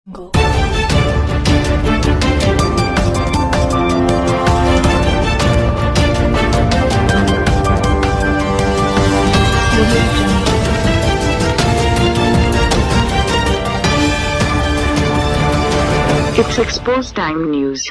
Go. It's Exposed Time News.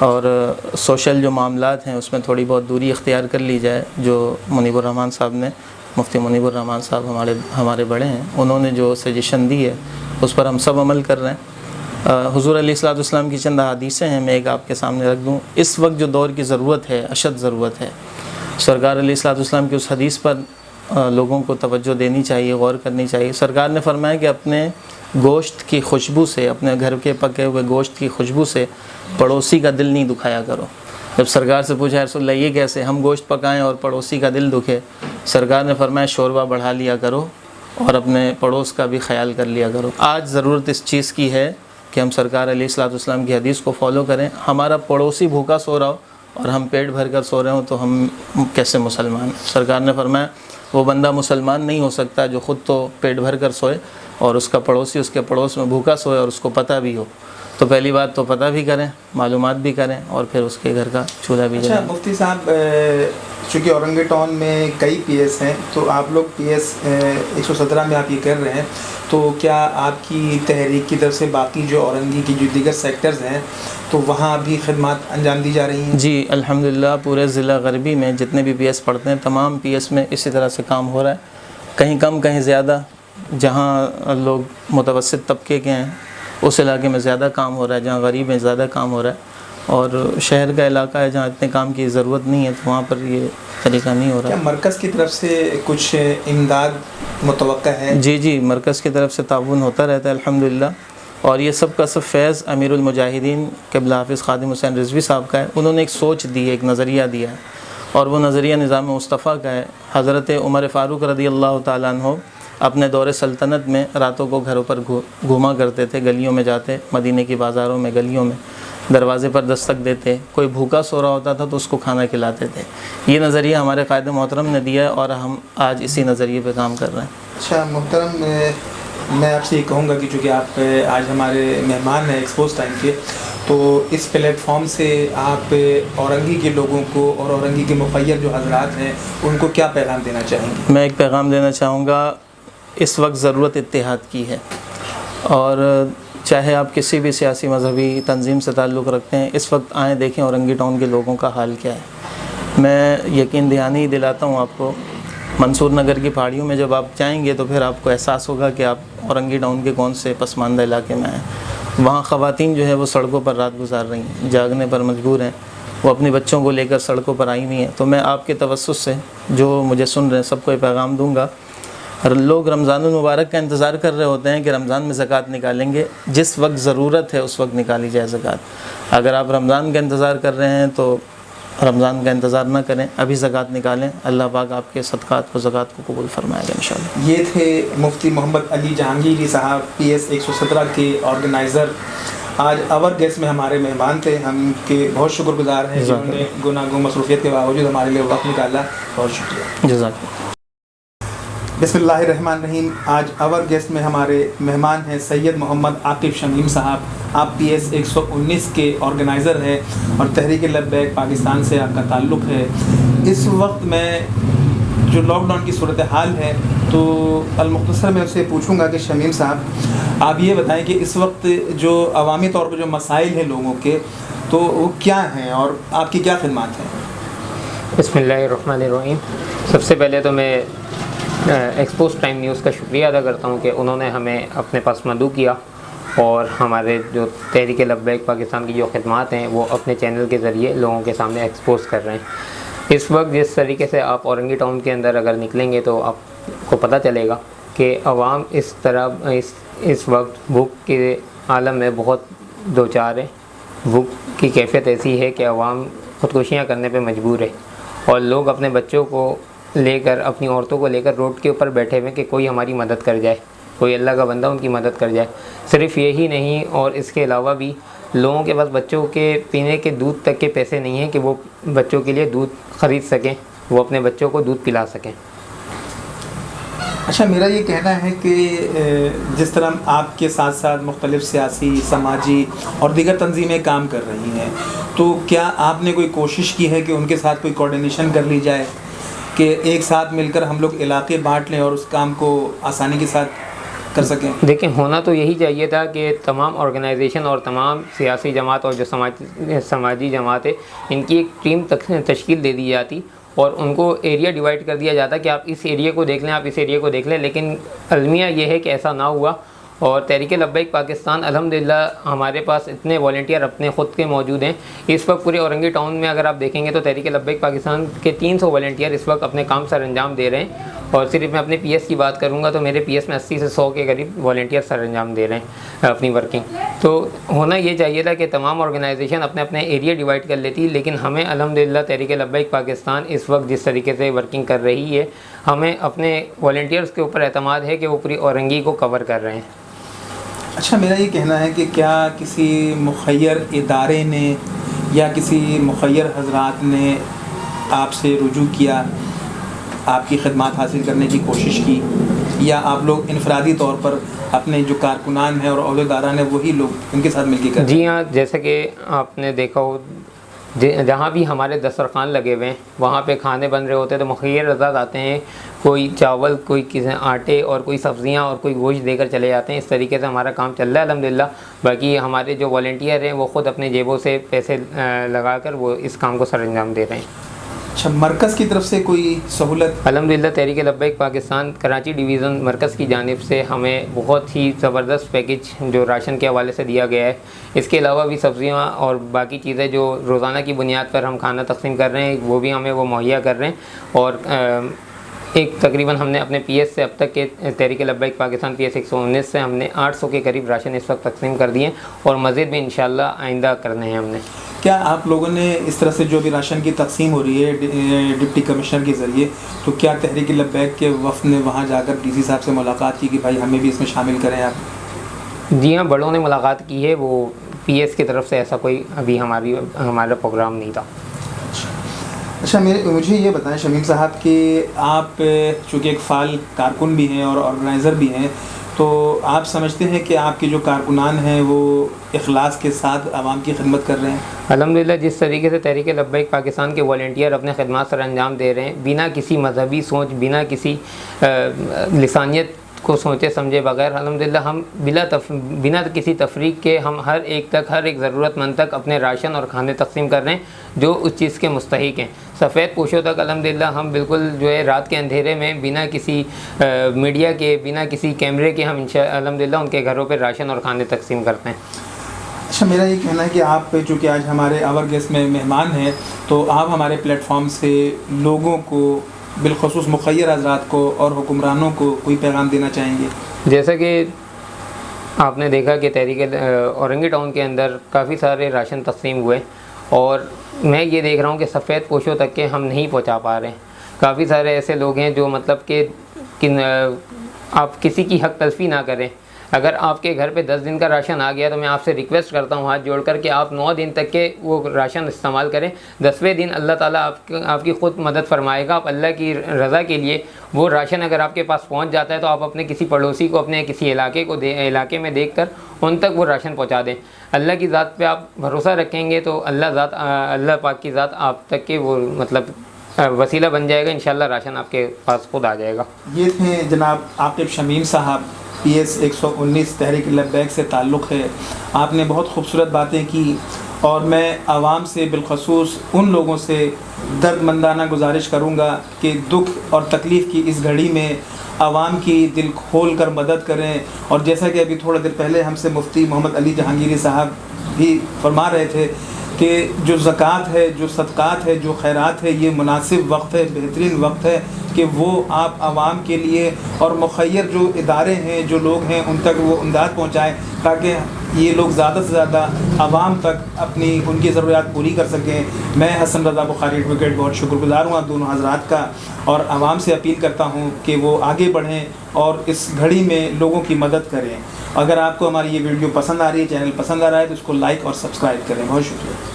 اور social جو معاملات ہیں اس میں تھوڑی بہت دوری اختیار کر لی جائے. جو منیب الرحمان صاحب نے، مفتی منیب الرحمان صاحب ہمارے بڑے ہیں، انہوں نے جو سجیشن دی ہے اس پر ہم سب عمل کر رہے ہیں. حضور علیہ الصلوۃ والسلام کی چند حدیثیں ہیں، میں ایک آپ کے سامنے رکھ دوں. اس وقت جو دور کی ضرورت ہے، اشد ضرورت ہے، سرکار علیہ الصلوۃ والسلام کی اس حدیث پر لوگوں کو توجہ دینی چاہیے، غور کرنی چاہیے. سرکار نے فرمایا کہ اپنے گوشت کی خوشبو سے، اپنے گھر کے پکے ہوئے گوشت کی خوشبو سے پڑوسی کا دل نہیں دکھایا کرو. جب سرکار سے پوچھا رسول اللہ یہ کیسے، ہم گوشت پکائیں اور پڑوسی کا دل دکھے؟ سرکار نے فرمایا شوربہ بڑھا لیا کرو اور اپنے پڑوس کا بھی خیال کر لیا کرو. آج ضرورت اس چیز کی ہے کہ ہم سرکار علیہ الصلوۃ والسلام کی حدیث کو فالو کریں. ہمارا پڑوسی بھوکا سو رہا ہو اور ہم پیٹ بھر کر سو رہے ہوں تو ہم کیسے مسلمان ہیں؟ سرکار نے فرمایا وہ بندہ مسلمان نہیں ہو سکتا جو خود تو پیٹ بھر کر سوئے اور اس کا پڑوسی اس کے پڑوس میں بھوکا سوئے اور اس کو پتہ بھی ہو. تو پہلی بات تو پتہ بھی کریں، معلومات بھی کریں اور پھر اس کے گھر کا چولہا بھی جلائیں. اچھا مفتی صاحب، چونکہ اورنگی ٹاؤن میں کئی پی ایس ہیں، تو آپ لوگ پی ایس 117 میں آپ یہ کر رہے ہیں، تو کیا آپ کی تحریک کی طرف سے باقی جو اورنگی کی جو دیگر سیکٹرز ہیں تو وہاں بھی خدمات انجام دی جا رہی ہیں؟ جی الحمدللہ، پورے ضلع غربی میں جتنے بھی پی ایس پڑھتے ہیں تمام پی ایس میں اسی طرح سے کام ہو رہا ہے. کہیں کم کہیں زیادہ، جہاں لوگ متوسط طبقے کے ہیں اس علاقے میں زیادہ کام ہو رہا ہے، جہاں غریب ہیں زیادہ کام ہو رہا ہے، اور شہر کا علاقہ ہے جہاں اتنے کام کی ضرورت نہیں ہے تو وہاں پر یہ طریقہ نہیں ہو رہا. کیا مرکز کی طرف سے کچھ امداد متوقع ہے؟ جی مرکز کی طرف سے تعاون ہوتا رہتا ہے الحمدللہ، اور یہ سب کا سب فیض امیر المجاہدین قبلہ حافظ خادم حسین رضوی صاحب کا ہے. انہوں نے ایک سوچ دی ہے، ایک نظریہ دیا ہے، اور وہ نظریہ نظام مصطفیٰ کا ہے. حضرت عمر فاروق رضی اللہ تعالیٰ عنہ اپنے دور سلطنت میں راتوں کو گھروں پر گھوما کرتے تھے، گلیوں میں جاتے، مدینے کی بازاروں میں، گلیوں میں دروازے پر دستک دیتے، کوئی بھوکا سو رہا ہوتا تھا تو اس کو کھانا کھلاتے تھے. یہ نظریہ ہمارے قائد محترم نے دیا ہے اور ہم آج اسی نظریے پہ کام کر رہے ہیں. اچھا محترم، میں آپ سے یہ کہوں گا کہ چونکہ آپ آج ہمارے مہمان ہیں ایکسپوز ٹائم کے، تو اس پلیٹ فارم سے آپ اورنگی کے لوگوں کو اور اورنگی کے مخیر جو حضرات ہیں ان کو کیا پیغام دینا چاہیں گے؟ میں ایک پیغام دینا چاہوں گا، اس وقت ضرورت اتحاد کی ہے، اور چاہے آپ کسی بھی سیاسی مذہبی تنظیم سے تعلق رکھتے ہیں، اس وقت آئیں دیکھیں اورنگی ٹاؤن کے لوگوں کا حال کیا ہے. میں یقین دہانی دلاتا ہوں آپ کو، منصور نگر کی پہاڑیوں میں جب آپ جائیں گے تو پھر آپ کو احساس ہوگا کہ آپ اورنگی ٹاؤن کے کون سے پسماندہ علاقے میں ہیں. وہاں خواتین جو ہے وہ سڑکوں پر رات گزار رہی ہیں، جاگنے پر مجبور ہیں، وہ اپنی بچوں کو لے کر سڑکوں پر آئی ہوئی ہیں. تو میں آپ کے توسط سے جو مجھے سن رہے ہیں سب کو یہ پیغام دوں گا، لوگ رمضان المبارک کا انتظار کر رہے ہوتے ہیں کہ رمضان میں زکوٰۃ نکالیں گے. جس وقت ضرورت ہے اس وقت نکالی جائے زکوٰۃ. اگر آپ رمضان کا انتظار کر رہے ہیں تو رمضان کا انتظار نہ کریں، ابھی زکوٰۃ نکالیں. اللہ پاک آپ کے صدقات کو، زکوٰۃ کو قبول فرمائے گا انشاءاللہ. یہ تھے مفتی محمد علی جہانگیری صاحب، پی ایس 117 کے آرگنائزر. آج اور گیسٹ میں ہمارے مہمان تھے، ہم کے بہت شکر گزار ہیں جنہوں نے گناہ مصروفیت کے باوجود ہمارے لیے وقت نکالا. بہت شکریہ. جزاک اللہ. بسم اللہ الرحمن الرحیم. آج اور گیسٹ میں ہمارے مہمان ہیں سید محمد عاقب شمیم صاحب. آپ پی ایس 119 کے آرگنائزر ہیں اور تحریک لبیک پاکستان سے آپ کا تعلق ہے. اس وقت میں جو لاک ڈاؤن کی صورتحال ہے تو المختصر میں اسے پوچھوں گا کہ شمیم صاحب آپ یہ بتائیں کہ اس وقت جو عوامی طور پر جو مسائل ہیں لوگوں کے تو وہ کیا ہیں اور آپ کی کیا خدمات ہیں؟ بسم اللہ الرحمن الرحیم. سب سے پہلے تو میں ایکسپوز ٹائم نیوز کا شکریہ ادا کرتا ہوں کہ انہوں نے ہمیں اپنے پاس مدعو کیا اور ہمارے جو تحریک لبیک پاکستان کی جو خدمات ہیں وہ اپنے چینل کے ذریعے لوگوں کے سامنے ایکسپوز کر رہے ہیں. اس وقت جس طریقے سے آپ اورنگی ٹاؤن کے اندر اگر نکلیں گے تو آپ کو پتہ چلے گا کہ عوام اس طرح اس وقت بھوک کے عالم میں بہت دوچار ہے. بھوک کی کیفیت ایسی ہے کہ عوام خودکشیاں کرنے پہ مجبور ہے اور لوگ اپنے بچوں کو لے کر، اپنی عورتوں کو لے کر روڈ کے اوپر بیٹھے ہوئے کہ کوئی ہماری مدد کر جائے، کوئی اللہ کا بندہ ان کی مدد کر جائے. صرف یہی نہیں اور اس کے علاوہ بھی لوگوں کے پاس بچوں کے پینے کے دودھ تک کے پیسے نہیں ہیں کہ وہ بچوں کے لیے دودھ خرید سکیں، وہ اپنے بچوں کو دودھ پلا سکیں. اچھا، میرا یہ کہنا ہے کہ جس طرح آپ کے ساتھ ساتھ مختلف سیاسی، سماجی اور دیگر تنظیمیں کام کر رہی ہیں، تو کیا آپ نے کوئی کوشش کی ہے کہ ان کے ساتھ کوئی کوارڈینیشن کر لی جائے کہ ایک ساتھ مل کر ہم لوگ علاقے بانٹ لیں اور اس کام کو آسانی کے ساتھ کر سکیں؟ دیکھیں ہونا تو یہی چاہیے تھا کہ تمام آرگنائزیشن اور تمام سیاسی جماعت اور جو سماجی جماعت ہے ان کی ایک ٹیم تشکیل دے دی جاتی اور ان کو ایریا ڈیوائڈ کر دیا جاتا کہ آپ اس ایریا کو دیکھ لیں، آپ اس ایریا کو دیکھ لیں، لیکن المیہ یہ ہے کہ ایسا نہ ہوا. اور تحریک لبیک پاکستان الحمدللہ ہمارے پاس اتنے والنٹیئر اپنے خود کے موجود ہیں. اس وقت پورے اورنگی ٹاؤن میں اگر آپ دیکھیں گے تو تحریک لبیک پاکستان کے 300 والنٹیئر اس وقت اپنے کام سر انجام دے رہے ہیں. اور صرف میں اپنے پی ایس کی بات کروں گا تو میرے پی ایس میں 80 سے 100 کے قریب والنٹیئر سر انجام دے رہے ہیں اپنی ورکنگ. تو ہونا یہ چاہیے تھا کہ تمام آرگنائزیشن اپنے اپنے ایریا ڈیوائڈ کر لیتی، لیکن ہمیں الحمدللہ تحریک لبیک پاکستان اس وقت جس طریقے سے ورکنگ کر رہی ہے، ہمیں اپنے والنٹیئرس کے اوپر اعتماد ہے کہ وہ پوری اورنگی کو کور کر رہے ہیں. اچھا، میرا یہ کہنا ہے کہ کیا کسی مخیر ادارے نے یا کسی مخیر حضرات نے آپ سے رجوع کیا، آپ کی خدمات حاصل کرنے کی کوشش کی، یا آپ لوگ انفرادی طور پر اپنے جو کارکنان ہیں اور عہدیداران ہیں وہی لوگ ان کے ساتھ مل کے کرتے ہیں؟ جی ہاں، جیسا کہ آپ نے دیکھا ہو جہاں بھی ہمارے دسترخوان لگے ہوئے ہیں وہاں پہ کھانے بن رہے ہوتے ہیں تو مخیر حضرات آتے ہیں، کوئی چاول، کوئی کسی آٹے اور کوئی سبزیاں اور کوئی گوشت دے کر چلے جاتے ہیں. اس طریقے سے ہمارا کام چل رہا ہے الحمدللہ. باقی ہمارے جو والنٹیئر ہیں وہ خود اپنے جیبوں سے پیسے لگا کر وہ اس کام کو سر انجام دے رہے ہیں. اچھا، مرکز کی طرف سے کوئی سہولت؟ الحمدللہ تحریک لبیک پاکستان کراچی ڈویژن مرکز کی جانب سے ہمیں بہت ہی زبردست پیکج جو راشن کے حوالے سے دیا گیا ہے. اس کے علاوہ بھی سبزیاں اور باقی چیزیں جو روزانہ کی بنیاد پر ہم کھانا تقسیم کر رہے ہیں وہ بھی ہمیں وہ مہیا کر رہے ہیں. اور ایک تقریباً ہم نے اپنے پی ایس سے اب تک کے تحریک لبیک پاکستان پی ایس 119 سے ہم نے 800 کے قریب راشن اس وقت تقسیم کر دیے اور مزید بھی انشاءاللہ آئندہ کرنے ہیں ہم نے. کیا آپ لوگوں نے اس طرح سے جو بھی راشن کی تقسیم ہو رہی ہے ڈپٹی کمشنر کے ذریعے، تو کیا تحریک لبیک کے وفد نے وہاں جا کر ڈی سی صاحب سے ملاقات کی کہ بھائی ہمیں بھی اس میں شامل کریں آپ؟ جی ہاں، بڑوں نے ملاقات کی ہے. وہ پی ایس کی طرف سے ایسا کوئی ابھی ہمارا پروگرام نہیں تھا. اچھا، مجھے یہ بتائیں شمیم صاحب کہ آپ چونکہ ایک فعال کارکن بھی ہیں اور آرگنائزر بھی ہیں، تو آپ سمجھتے ہیں کہ آپ کے جو کارکنان ہیں وہ اخلاص کے ساتھ عوام کی خدمت کر رہے ہیں؟ الحمدللہ جس طریقے سے تحریک لبیک پاکستان کے والنٹیئر اپنے خدمات سر انجام دے رہے ہیں بنا کسی مذہبی سوچ، بنا کسی لسانیت کو سوچے سمجھے بغیر، الحمدللہ ہم بنا کسی تفریق کے ہم ہر ایک ضرورت مند تک اپنے راشن اور کھانے تقسیم کر رہے ہیں جو اس چیز کے مستحق ہیں. سفید پوشوں تک الحمدللہ ہم بالکل جو ہے رات کے اندھیرے میں بنا کسی میڈیا کے، بنا کسی کیمرے کے ہم الحمدللہ ان کے گھروں پہ راشن اور کھانے تقسیم کرتے ہیں. اچھا، میرا یہ کہنا ہے کہ آپ چونکہ آج ہمارے آور گیسٹ میں مہمان ہیں تو آپ ہمارے پلیٹ فارم سے لوگوں کو، بالخصوص مخیر حضرات کو اور حکمرانوں کو کوئی پیغام دینا چاہیں گے؟ جیسا کہ آپ نے دیکھا کہ تحریک اورنگی ٹاؤن کے اندر کافی سارے راشن تقسیم ہوئے اور میں یہ دیکھ رہا ہوں کہ سفید پوشوں تک کے ہم نہیں پہنچا پا رہے ہیں. کافی سارے ایسے لوگ ہیں جو مطلب کہ آپ کسی کی حق تلفی نہ کریں. اگر آپ کے گھر پہ 10 دن کا راشن آ گیا تو میں آپ سے ریکویسٹ کرتا ہوں ہاتھ جوڑ کر کہ آپ 9 دن تک کے وہ راشن استعمال کریں. 10ویں دن اللہ تعالیٰ آپ کی خود مدد فرمائے گا. آپ اللہ کی رضا کے لیے وہ راشن اگر آپ کے پاس پہنچ جاتا ہے تو آپ اپنے کسی پڑوسی کو، اپنے کسی علاقے میں دیکھ کر ان تک وہ راشن پہنچا دیں. اللہ کی ذات پہ آپ بھروسہ رکھیں گے تو اللہ پاک کی ذات آپ تک کے وہ مطلب وسیلہ بن جائے گا. انشاءاللہ راشن آپ کے پاس خود آ جائے گا. یہ تھے جناب عاقب شمیم صاحب، پی ایس 119 تحریک لبیک سے تعلق ہے. آپ نے بہت خوبصورت باتیں کی اور میں عوام سے، بالخصوص ان لوگوں سے درد مندانہ گزارش کروں گا کہ دکھ اور تکلیف کی اس گھڑی میں عوام کی دل کھول کر مدد کریں. اور جیسا کہ ابھی تھوڑا دیر پہلے ہم سے مفتی محمد علی جہانگیری صاحب بھی فرما رہے تھے کہ جو زکوٰۃ ہے، جو صدقات ہے، جو خیرات ہے، یہ مناسب وقت ہے، بہترین وقت ہے کہ وہ آپ عوام کے لیے اور مخیر جو ادارے ہیں، جو لوگ ہیں، ان تک وہ امداد پہنچائیں تاکہ یہ لوگ زیادہ سے زیادہ عوام تک ان کی ضروریات پوری کر سکیں. میں حسن رضا بخاری ایڈوکیٹ بہت شکر گزار ہوں آپ دونوں حضرات کا، اور عوام سے اپیل کرتا ہوں کہ وہ آگے بڑھیں اور اس گھڑی میں لوگوں کی مدد کریں. اگر آپ کو ہماری یہ ویڈیو پسند آ رہی ہے، چینل پسند آ رہا ہے تو اس کو لائک اور سبسکرائب کریں. بہت شکریہ.